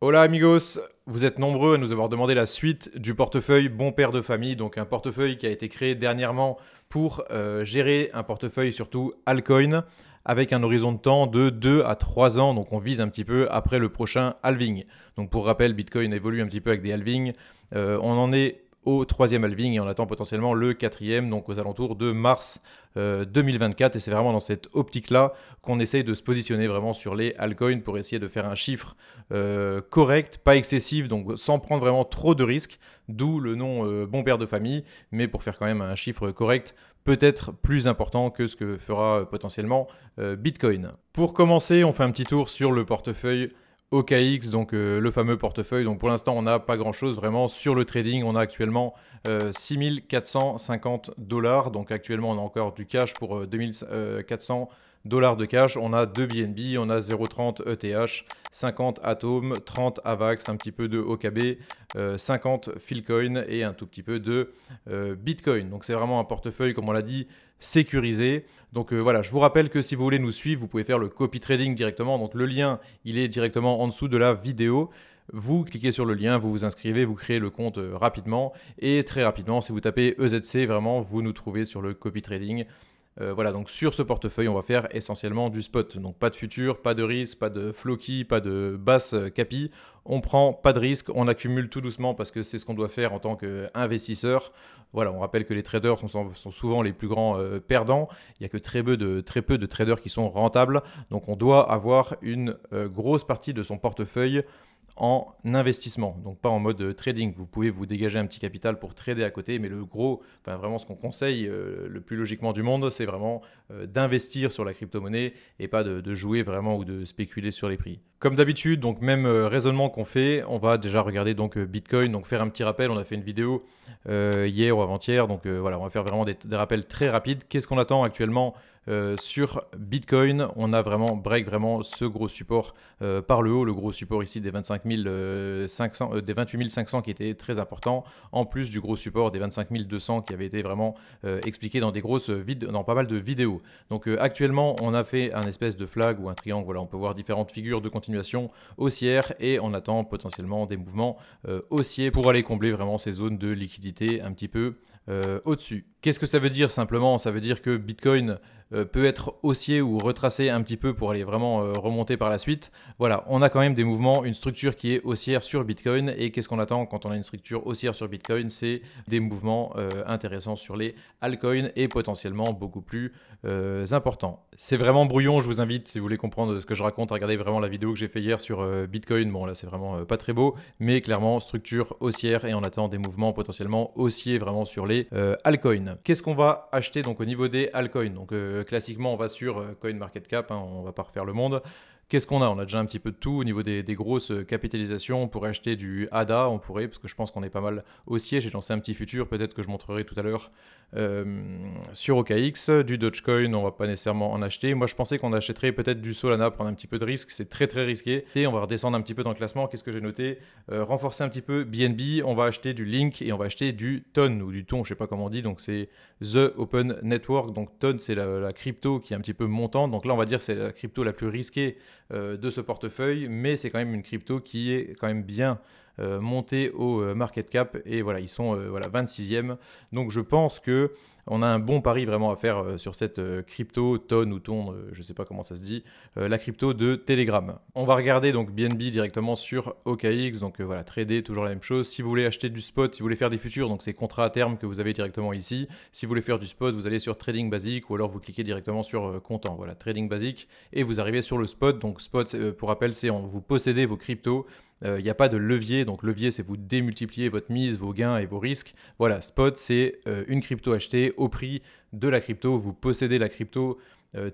Hola amigos, vous êtes nombreux à nous avoir demandé la suite du portefeuille Bon Père de Famille, donc un portefeuille qui a été créé dernièrement pour gérer un portefeuille surtout altcoin avec un horizon de temps de 2 à 3 ans, donc on vise un petit peu après le prochain halving. Donc pour rappel, Bitcoin évolue un petit peu avec des halvings, on en est au troisième halving et on attend potentiellement le quatrième, donc aux alentours de mars 2024. Et c'est vraiment dans cette optique-là qu'on essaye de se positionner vraiment sur les altcoins pour essayer de faire un chiffre correct, pas excessif, donc sans prendre vraiment trop de risques, d'où le nom bon père de famille, mais pour faire quand même un chiffre correct, peut-être plus important que ce que fera potentiellement Bitcoin. Pour commencer, on fait un petit tour sur le portefeuille OKX, donc le fameux portefeuille. Donc pour l'instant, on n'a pas grand-chose vraiment sur le trading. On a actuellement 6 450 dollars. Donc actuellement, on a encore du cash pour 2400 dollars de cash. On a 2 BNB, on a 0,30 ETH, 50 Atom, 30 AVAX, un petit peu de OKB, 50 Philcoin et un tout petit peu de Bitcoin. Donc c'est vraiment un portefeuille, comme on l'a dit, sécurisé. Donc voilà, je vous rappelle que si vous voulez nous suivre, vous pouvez faire le copy trading directement. Donc le lien, il est directement en dessous de la vidéo. Vous cliquez sur le lien, vous vous inscrivez, vous créez le compte rapidement. Et très rapidement, si vous tapez EZC, vraiment, vous nous trouvez sur le copy trading. Voilà, donc sur ce portefeuille, on va faire essentiellement du spot. Donc pas de futur, pas de risque, pas de flocky, pas de basse capi. On prend pas de risque, on accumule tout doucement parce que c'est ce qu'on doit faire en tant qu'investisseur. Voilà, on rappelle que les traders sont souvent les plus grands perdants. Il n'y a que très peu de traders qui sont rentables. Donc on doit avoir une grosse partie de son portefeuille en investissement, donc pas en mode trading. Vous pouvez vous dégager un petit capital pour trader à côté, mais le gros, enfin vraiment ce qu'on conseille le plus logiquement du monde, c'est vraiment d'investir sur la crypto-monnaie et pas de jouer vraiment ou de spéculer sur les prix. Comme d'habitude, donc même raisonnement qu'on fait, on va déjà regarder donc Bitcoin, donc faire un petit rappel. On a fait une vidéo hier ou avant-hier, donc voilà, on va faire vraiment des rappels très rapides. Qu'est-ce qu'on attend actuellement sur Bitcoin? On a vraiment break vraiment ce gros support par le haut, le gros support ici des 25 500, des 28 500 qui était très important, en plus du gros support des 25 200 qui avait été vraiment expliqué dans dans pas mal de vidéos. Donc actuellement, on a fait un espèce de flag ou un triangle. Voilà, on peut voir différentes figures de continuation haussière et on attend potentiellement des mouvements haussiers pour aller combler vraiment ces zones de liquidité un petit peu au-dessus. Qu'est-ce que ça veut dire simplement? Ça veut dire que Bitcoin peut être haussier ou retracé un petit peu pour aller vraiment remonter par la suite. Voilà, on a quand même des mouvements, une structure qui est haussière sur Bitcoin. Et qu'est-ce qu'on attend quand on a une structure haussière sur Bitcoin? C'est des mouvements intéressants sur les altcoins et potentiellement beaucoup plus importants. C'est vraiment brouillon, je vous invite, si vous voulez comprendre ce que je raconte, à regarder vraiment la vidéo que j'ai fait hier sur Bitcoin. Bon là c'est vraiment pas très beau, mais clairement structure haussière et on attend des mouvements potentiellement haussiers vraiment sur les altcoins. Qu'est-ce qu'on va acheter donc au niveau des altcoins? Donc classiquement on va sur CoinMarketCap, hein, on va pas refaire le monde. Qu'est-ce qu'on a? On a déjà un petit peu de tout au niveau des grosses capitalisations. On pourrait acheter du ADA, on pourrait, parce que je pense qu'on est pas mal haussier. J'ai lancé un petit futur, peut-être que je montrerai tout à l'heure sur OKX. Du Dogecoin, on va pas nécessairement en acheter. Moi, je pensais qu'on achèterait peut-être du Solana, prendre un petit peu de risque. C'est très très risqué. Et on va redescendre un petit peu dans le classement. Qu'est-ce que j'ai noté? Renforcer un petit peu BNB. On va acheter du Link et on va acheter du TON ou du TON, je sais pas comment on dit. Donc c'est The Open Network. Donc TON, c'est la crypto qui est un petit peu montante. Donc là, on va dire que c'est la crypto la plus risquée de ce portefeuille, mais c'est quand même une crypto qui est quand même bien montée au market cap et voilà, ils sont voilà, 26e. Donc je pense que on a un bon pari vraiment à faire sur cette crypto, TON ou TON, je ne sais pas comment ça se dit, la crypto de Telegram. On va regarder donc BNB directement sur OKX, donc voilà, trader, toujours la même chose. Si vous voulez acheter du spot, si vous voulez faire des futurs, donc c'est contrats à terme que vous avez directement ici. Si vous voulez faire du spot, vous allez sur Trading Basic ou alors vous cliquez directement sur Comptant, voilà, Trading Basic, et vous arrivez sur le spot. Donc spot, pour rappel, c'est vous possédez vos cryptos. Il n'y a pas de levier, donc levier c'est vous démultipliez votre mise, vos gains et vos risques. Voilà, spot c'est une crypto achetée au prix de la crypto, vous possédez la crypto.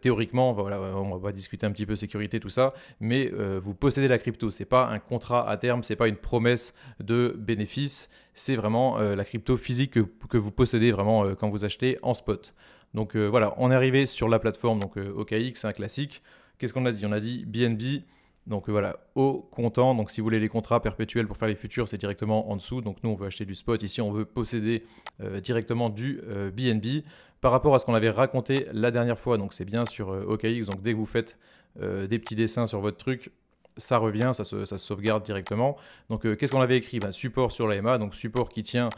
Théoriquement, voilà, on va discuter un petit peu sécurité, tout ça, mais vous possédez la crypto, c'est pas un contrat à terme, c'est pas une promesse de bénéfice, c'est vraiment la crypto physique que vous possédez vraiment quand vous achetez en spot. Donc voilà, on est arrivé sur la plateforme, donc OKX, c'est un classique. Qu'est-ce qu'on a dit? On a dit BNB. Donc voilà, au comptant. Donc si vous voulez les contrats perpétuels pour faire les futurs, c'est directement en dessous. Donc nous, on veut acheter du spot. Ici, on veut posséder directement du BNB. Par rapport à ce qu'on avait raconté la dernière fois, donc c'est bien sur OKX. Donc dès que vous faites des petits dessins sur votre truc, ça revient, ça se sauvegarde directement. Donc qu'est-ce qu'on avait écrit? Support sur la MA, donc support qui tient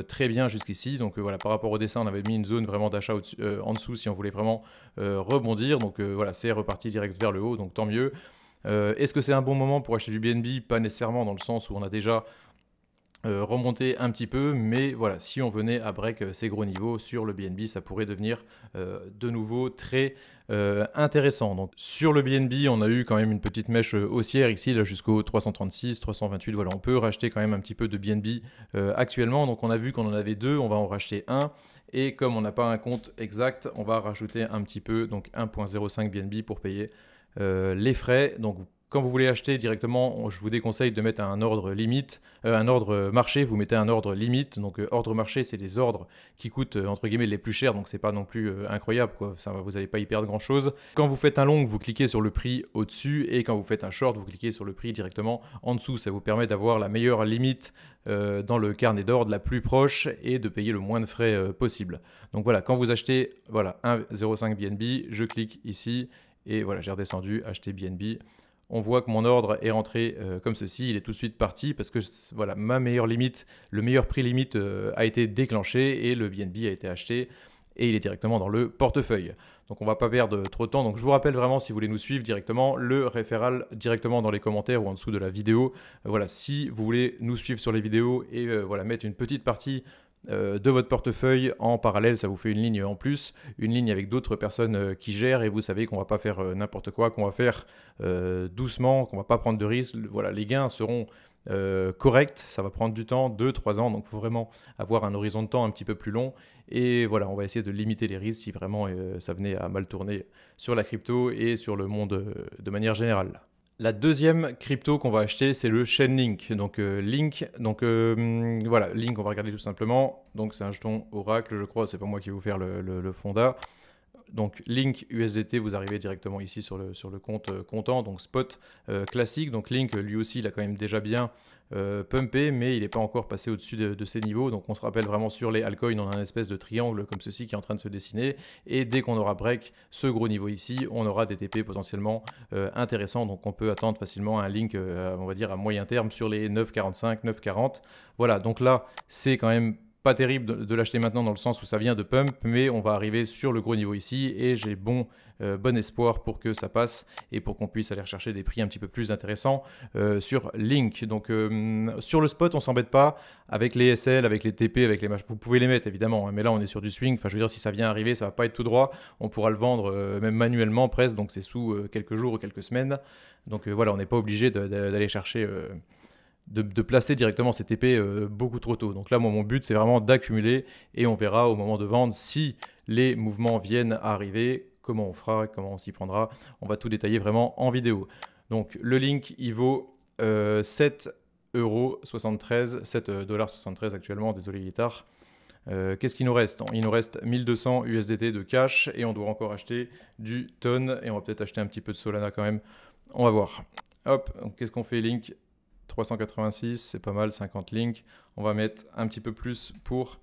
très bien jusqu'ici. Donc voilà, par rapport au dessin, on avait mis une zone vraiment d'achat en dessous si on voulait vraiment rebondir. Donc voilà, c'est reparti direct vers le haut, donc tant mieux. Est-ce que c'est un bon moment pour acheter du BNB? Pas nécessairement, dans le sens où on a déjà remonter un petit peu, mais voilà, si on venait à break ces gros niveaux sur le BNB, ça pourrait devenir de nouveau très intéressant. Donc sur le BNB, on a eu quand même une petite mèche haussière ici, là jusqu'au 336, 328. Voilà, on peut racheter quand même un petit peu de BNB actuellement. Donc on a vu qu'on en avait deux, on va en racheter un. Et comme on n'a pas un compte exact, on va rajouter un petit peu, donc 1.05 BNB pour payer les frais. Donc quand vous voulez acheter directement, je vous déconseille de mettre un ordre limite, un ordre marché, vous mettez un ordre limite. Donc ordre marché, c'est les ordres qui coûtent entre guillemets les plus chers, donc c'est pas non plus incroyable, quoi. Ça, vous n'allez pas y perdre grand chose. Quand vous faites un long, vous cliquez sur le prix au-dessus, et quand vous faites un short, vous cliquez sur le prix directement en dessous. Ça vous permet d'avoir la meilleure limite dans le carnet d'ordre la plus proche et de payer le moins de frais possible. Donc voilà, quand vous achetez voilà, 1,05 BNB, je clique ici et voilà, j'ai redescendu, acheter BNB. On voit que mon ordre est rentré comme ceci, il est tout de suite parti parce que voilà, ma meilleure limite, le meilleur prix limite a été déclenché et le BNB a été acheté et il est directement dans le portefeuille. Donc on ne va pas perdre trop de temps. Donc je vous rappelle vraiment, si vous voulez nous suivre directement, le référal directement dans les commentaires ou en dessous de la vidéo. Voilà, si vous voulez nous suivre sur les vidéos et voilà, mettre une petite partie de votre portefeuille en parallèle, ça vous fait une ligne en plus, une ligne avec d'autres personnes qui gèrent, et vous savez qu'on va pas faire n'importe quoi, qu'on va faire doucement, qu'on va pas prendre de risques. Voilà, les gains seront corrects, ça va prendre du temps, 2-3 ans, donc il faut vraiment avoir un horizon de temps un petit peu plus long, et voilà, on va essayer de limiter les risques si vraiment ça venait à mal tourner sur la crypto et sur le monde de manière générale. La deuxième crypto qu'on va acheter, c'est le Chainlink. Donc Link, donc voilà, Link, on va regarder tout simplement. Donc c'est un jeton Oracle, je crois, c'est pas moi qui vais vous faire le fonda. Donc Link USDT, vous arrivez directement ici sur le compte comptant, donc spot classique. Donc Link, lui aussi, il a quand même déjà bien pumpé, mais il n'est pas encore passé au-dessus de ces niveaux. Donc on se rappelle vraiment, sur les altcoins, on a un espèce de triangle comme ceci qui est en train de se dessiner. Et dès qu'on aura break ce gros niveau ici, on aura des TP potentiellement intéressants. Donc on peut attendre facilement un Link, on va dire à moyen terme, sur les 9,45, 9,40. Voilà, donc là, c'est quand même pas terrible de l'acheter maintenant dans le sens où ça vient de pump, mais on va arriver sur le gros niveau ici et j'ai bon espoir pour que ça passe et pour qu'on puisse aller rechercher des prix un petit peu plus intéressants sur Link. Donc sur le spot, on s'embête pas avec les SL, avec les TP, avec les matchs. Vous pouvez les mettre évidemment, hein, mais là on est sur du swing. Enfin, je veux dire, si ça vient arriver, ça va pas être tout droit. On pourra le vendre même manuellement presque, donc c'est sous quelques jours ou quelques semaines. Donc voilà, on n'est pas obligé d'aller chercher de placer directement ces TP beaucoup trop tôt. Donc là, moi, mon but, c'est vraiment d'accumuler et on verra au moment de vendre si les mouvements viennent à arriver, comment on fera, comment on s'y prendra. On va tout détailler vraiment en vidéo. Donc le Link, il vaut 7,73 €, 7,73 $ actuellement, désolé, il est tard. Qu'est-ce qu'il nous reste? Il nous reste 1200 USDT de cash et on doit encore acheter du TON et on va peut-être acheter un petit peu de Solana quand même. On va voir. Hop, qu'est-ce qu'on fait, Link? 386, c'est pas mal, 50 Link. On va mettre un petit peu plus pour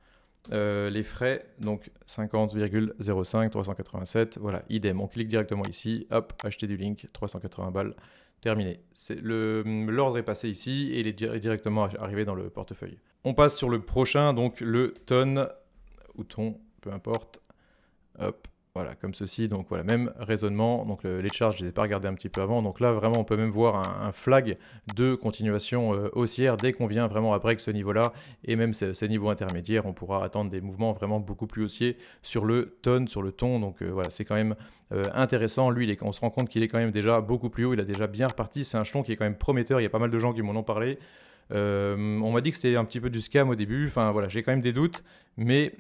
les frais, donc 50,05, 387, voilà, idem. On clique directement ici, hop, acheter du Link, 380 balles, terminé. L'ordre est passé ici et il est directement arrivé dans le portefeuille. On passe sur le prochain, donc le TON, ou TON, peu importe, hop. Voilà, comme ceci, donc voilà, même raisonnement. Donc les charts, je ne les ai pas regardés un petit peu avant. Donc là, vraiment, on peut même voir un flag de continuation haussière dès qu'on vient vraiment à break ce niveau-là. Et même ces niveaux intermédiaires, on pourra attendre des mouvements vraiment beaucoup plus haussiers sur le TON, sur le ton. Donc voilà, c'est quand même intéressant. Lui, on se rend compte qu'il est quand même déjà beaucoup plus haut. Il a déjà bien reparti. C'est un jeton qui est quand même prometteur. Il y a pas mal de gens qui m'en ont parlé. On m'a dit que c'était un petit peu du scam au début. Enfin voilà, j'ai quand même des doutes. Mais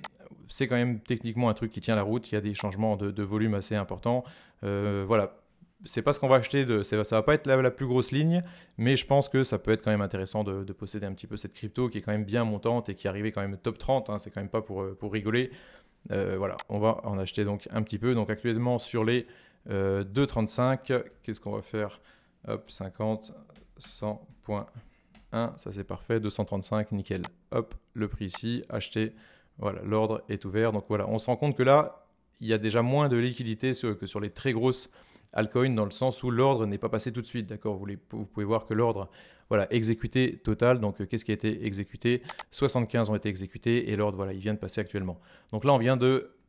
c'est quand même techniquement un truc qui tient la route. Il y a des changements de volume assez importants. Voilà, c'est pas ce qu'on va acheter. Ça va pas être la plus grosse ligne, mais je pense que ça peut être quand même intéressant de posséder un petit peu cette crypto qui est quand même bien montante et qui est arrivée quand même top 30. Hein, c'est quand même pas pour rigoler. Voilà, on va en acheter donc un petit peu. Donc actuellement sur les 2,35, qu'est-ce qu'on va faire? Hop, 50, 100.1, ça c'est parfait. 235, nickel. Hop, le prix ici, acheter. Voilà, l'ordre est ouvert. Donc voilà, on se rend compte que là, il y a déjà moins de liquidité que sur les très grosses altcoin dans le sens où l'ordre n'est pas passé tout de suite, d'accord. Vous pouvez voir que l'ordre, voilà, exécuté total, donc qu'est-ce qui a été exécuté? 75 ont été exécutés et l'ordre, voilà, il vient de passer actuellement. Donc là, on vient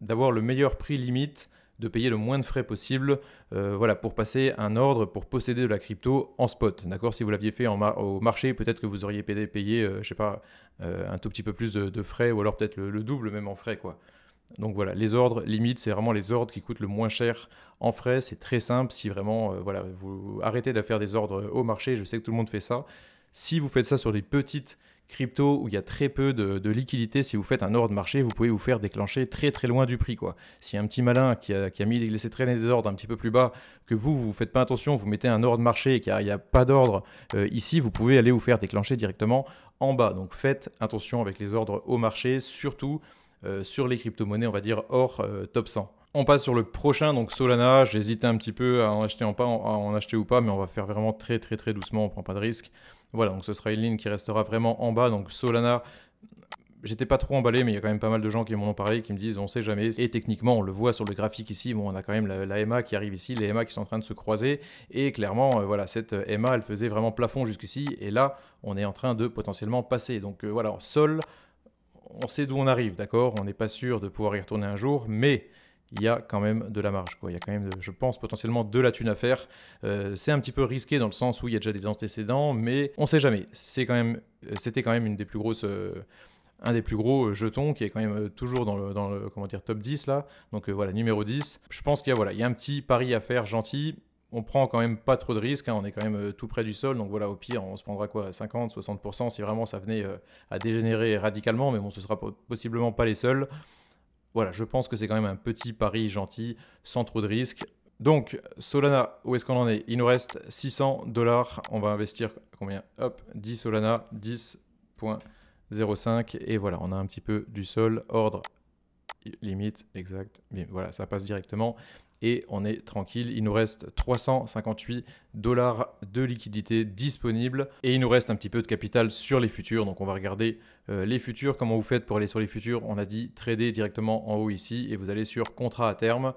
d'avoir le meilleur prix limite, de payer le moins de frais possible, voilà, pour passer un ordre, pour posséder de la crypto en spot, d'accord. Si vous l'aviez fait au marché, peut-être que vous auriez payé je sais pas, un tout petit peu plus de frais, ou alors peut-être le double même en frais, quoi. Donc voilà, les ordres limite, c'est vraiment les ordres qui coûtent le moins cher en frais. C'est très simple. Si vraiment voilà, vous arrêtez de faire des ordres au marché, je sais que tout le monde fait ça. Si vous faites ça sur des petites cryptos où il y a très peu de liquidité, si vous faites un ordre marché, vous pouvez vous faire déclencher très très loin du prix, quoi. S'il y a un petit malin qui a laissé traîner des ordres un petit peu plus bas, que vous ne faites pas attention, vous mettez un ordre marché et qu'il n'y a pas d'ordre ici, vous pouvez aller vous faire déclencher directement en bas. Donc faites attention avec les ordres au marché, surtout sur les crypto-monnaies, on va dire, hors top 100. On passe sur le prochain, donc Solana. J'hésitais un petit peu à en acheter, ou pas, mais on va faire vraiment très très très doucement, on ne prend pas de risque. Voilà, donc ce sera une ligne qui restera vraiment en bas. Donc Solana, j'étais pas trop emballé, mais il y a quand même pas mal de gens qui m'en ont parlé, qui me disent on sait jamais. Et techniquement, on le voit sur le graphique ici, bon, on a quand même la EMA qui arrive ici, les EMA qui sont en train de se croiser. Et clairement, voilà, cette EMA, elle faisait vraiment plafond jusqu'ici. Et là, on est en train de potentiellement passer. Donc voilà, Sol, on sait d'où on arrive, d'accord. On n'est pas sûr de pouvoir y retourner un jour, mais il y a quand même de la marge, quoi. Il y a quand même, je pense, potentiellement de la thune à faire. C'est un petit peu risqué dans le sens où il y a déjà des antécédents, mais on ne sait jamais. C'était quand même une des plus grosses, un des plus gros jetons qui est quand même toujours dans le comment dire, top 10 là. Donc voilà, numéro 10. Je pense qu'il y a, voilà, il y a un petit pari à faire gentil. On prend quand même pas trop de risques, hein, on est quand même tout près du sol, donc voilà, au pire, on se prendra quoi, 50, 60% si vraiment ça venait à dégénérer radicalement, mais bon, ce sera possiblement pas les seuls. Voilà, je pense que c'est quand même un petit pari gentil, sans trop de risques. Donc, Solana, où est-ce qu'on en est? Il nous reste 600 $. On va investir combien? Hop, 10 Solana, 10,05. Et voilà, on a un petit peu du sol, ordre, limite, exact. Bien, voilà, ça passe directement. Et on est tranquille. Il nous reste 358 $ de liquidité disponible. Et il nous reste un petit peu de capital sur les futurs. Donc on va regarder les futurs. Comment vous faites pour aller sur les futurs? On a dit trader directement en haut ici. Et vous allez sur contrat à terme,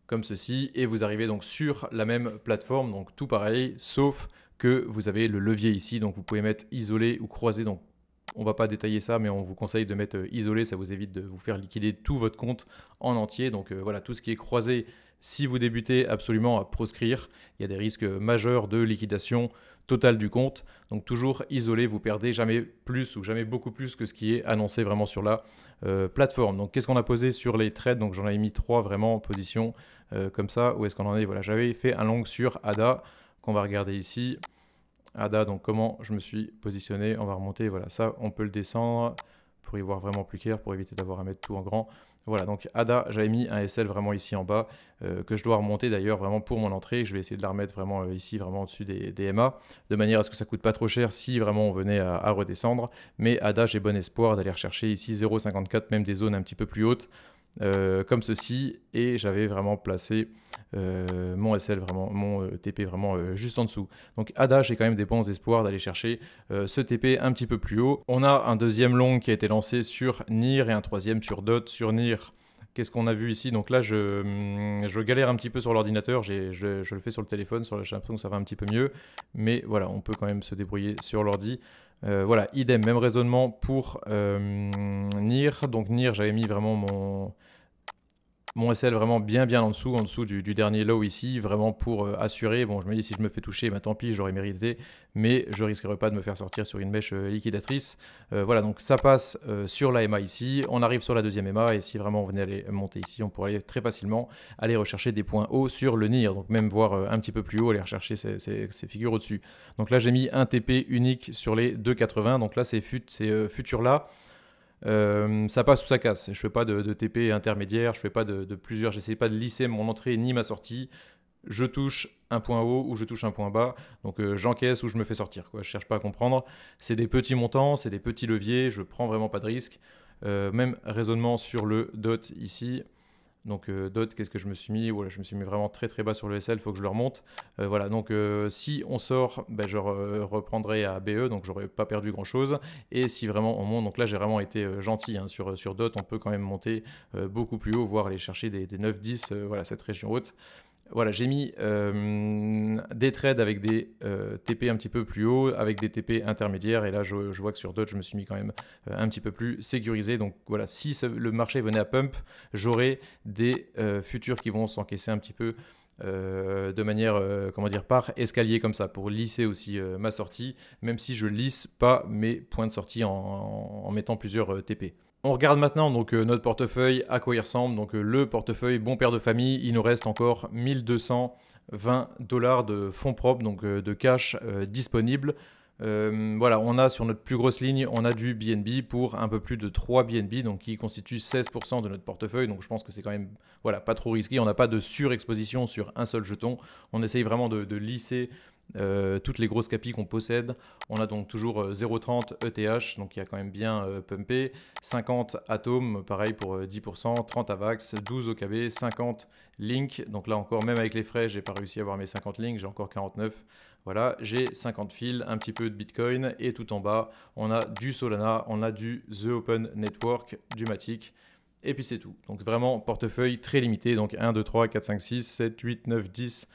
comme ceci. Et vous arrivez donc sur la même plateforme. Donc tout pareil, sauf que vous avez le levier ici. Donc vous pouvez mettre isolé ou croisé. Donc on ne va pas détailler ça, mais on vous conseille de mettre isolé. Ça vous évite de vous faire liquider tout votre compte en entier. Donc voilà, tout ce qui est croisé. Si vous débutez absolument à proscrire, il y a des risques majeurs de liquidation totale du compte. Donc toujours isolé, vous perdez jamais plus ou jamais beaucoup plus que ce qui est annoncé vraiment sur la plateforme. Donc qu'est-ce qu'on a posé sur les trades? Donc j'en avais mis 3 vraiment en position comme ça. Où est-ce qu'on en est? Voilà, j'avais fait un long sur ADA qu'on va regarder ici. ADA, donc comment je me suis positionné. On va remonter, voilà, ça on peut le descendre pour y voir vraiment plus clair, pour éviter d'avoir à mettre tout en grand. Voilà, donc ADA, j'avais mis un SL vraiment ici en bas, que je dois remonter d'ailleurs vraiment pour mon entrée. Je vais essayer de la remettre vraiment ici, vraiment au-dessus des MA, de manière à ce que ça ne coûte pas trop cher si vraiment on venait à redescendre. Mais ADA, j'ai bon espoir d'aller rechercher ici 0,54, même des zones un petit peu plus hautes, comme ceci. Et j'avais vraiment placé mon SL, vraiment, mon TP vraiment juste en dessous. Donc ADA, j'ai quand même des bons espoirs d'aller chercher ce TP un petit peu plus haut. On a un deuxième long qui a été lancé sur NIR et un troisième sur DOT. Sur NIR, qu'est-ce qu'on a vu ici? Donc là, je galère un petit peu sur l'ordinateur, je le fais sur le téléphone, j'ai l'impression que ça va un petit peu mieux. Mais voilà, on peut quand même se débrouiller sur l'ordi. Voilà, idem, même raisonnement pour NIR. Donc NIR, j'avais mis vraiment mon SL vraiment bien en dessous du dernier low ici, vraiment pour assurer. Bon, je me dis si je me fais toucher, bah, tant pis, j'aurais mérité, mais je risquerai pas de me faire sortir sur une mèche liquidatrice. Voilà, donc ça passe sur la MA ici, on arrive sur la deuxième MA, et si vraiment on venait aller monter ici, on pourrait aller très facilement aller rechercher des points hauts sur le NIR, donc même voir un petit peu plus haut, aller rechercher ces figures au-dessus. Donc là, j'ai mis un TP unique sur les 2,80, donc là, ces futurs là. Ça passe ou ça casse. Je fais pas de TP intermédiaire, je fais pas de plusieurs, j'essaie pas de lisser mon entrée ni ma sortie. Je touche un point haut ou je touche un point bas, donc j'encaisse ou je me fais sortir, quoi. Je cherche pas à comprendre. C'est des petits montants, c'est des petits leviers, je prends vraiment pas de risque. Même raisonnement sur le DOT ici. Donc DOT, qu'est-ce que je me suis mis? Voilà, je me suis mis vraiment très bas sur le SL, il faut que je le remonte. Voilà, donc si on sort, ben, je reprendrai à BE, donc j'aurais pas perdu grand chose. Et si vraiment on monte, donc là j'ai vraiment été gentil hein, sur DOT, on peut quand même monter beaucoup plus haut, voire aller chercher des 9-10, voilà, cette région haute. Voilà, j'ai mis des trades avec des TP un petit peu plus haut, avec des TP intermédiaires. Et là, je vois que sur Dodge, je me suis mis quand même un petit peu plus sécurisé. Donc voilà, si le marché venait à pump, j'aurais des futurs qui vont s'encaisser un petit peu de manière, comment dire, par escalier comme ça, pour lisser aussi ma sortie, même si je lisse pas mes points de sortie en mettant plusieurs TP. On regarde maintenant donc notre portefeuille, à quoi il ressemble. Donc le portefeuille bon père de famille, il nous reste encore 1220 $ de fonds propres, donc de cash disponible. Voilà, on a sur notre plus grosse ligne, on a du BNB pour un peu plus de 3 BNB, donc qui constitue 16% de notre portefeuille. Donc je pense que c'est quand même voilà, pas trop risqué. On n'a pas de surexposition sur un seul jeton. On essaye vraiment de lisser toutes les grosses capis qu'on possède. On a donc toujours 0,30 ETH, donc il y a quand même bien pumpé, 50 Atom, pareil pour 10%, 30 Avax, 12 OKB, 50 Link, donc là encore, même avec les frais, j'ai pas réussi à avoir mes 50 Link, j'ai encore 49. Voilà, j'ai 50 fils, un petit peu de Bitcoin, et tout en bas, on a du Solana, on a du The Open Network, du Matic, et puis c'est tout. Donc vraiment, portefeuille très limité, donc 1, 2, 3, 4, 5, 6, 7, 8, 9, 10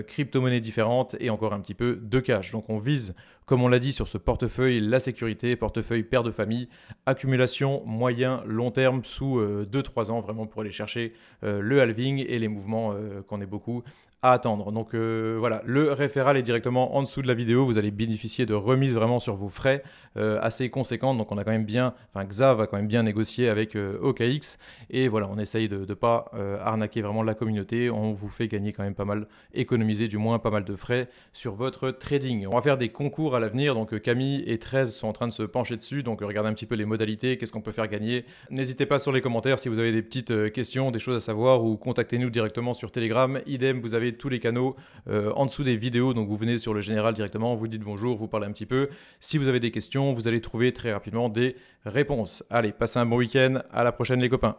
crypto-monnaies différentes et encore un petit peu de cash. Donc on vise, comme on l'a dit sur ce portefeuille, la sécurité, portefeuille père de famille, accumulation moyen, long terme sous 2-3 ans, vraiment pour aller chercher le halving et les mouvements qu'on est beaucoup à attendre. Donc voilà, le référal est directement en dessous de la vidéo. Vous allez bénéficier de remises vraiment sur vos frais assez conséquentes. Donc on a quand même bien, enfin Xav a quand même bien négocié avec OKX. Et voilà, on essaye de ne pas arnaquer vraiment la communauté. On vous fait gagner quand même pas mal, économiser du moins pas mal de frais sur votre trading. On va faire des concours à l'avenir. Donc Camille et 13 sont en train de se pencher dessus. Donc regardez un petit peu les modalités, qu'est-ce qu'on peut faire gagner. N'hésitez pas sur les commentaires si vous avez des petites questions, des choses à savoir, ou contactez-nous directement sur Telegram. Idem, vous avez tous les canaux en dessous des vidéos, donc vous venez sur le général directement, vous dites bonjour, vous parlez un petit peu. Si vous avez des questions, vous allez trouver très rapidement des réponses. Allez, passez un bon week-end, à la prochaine les copains.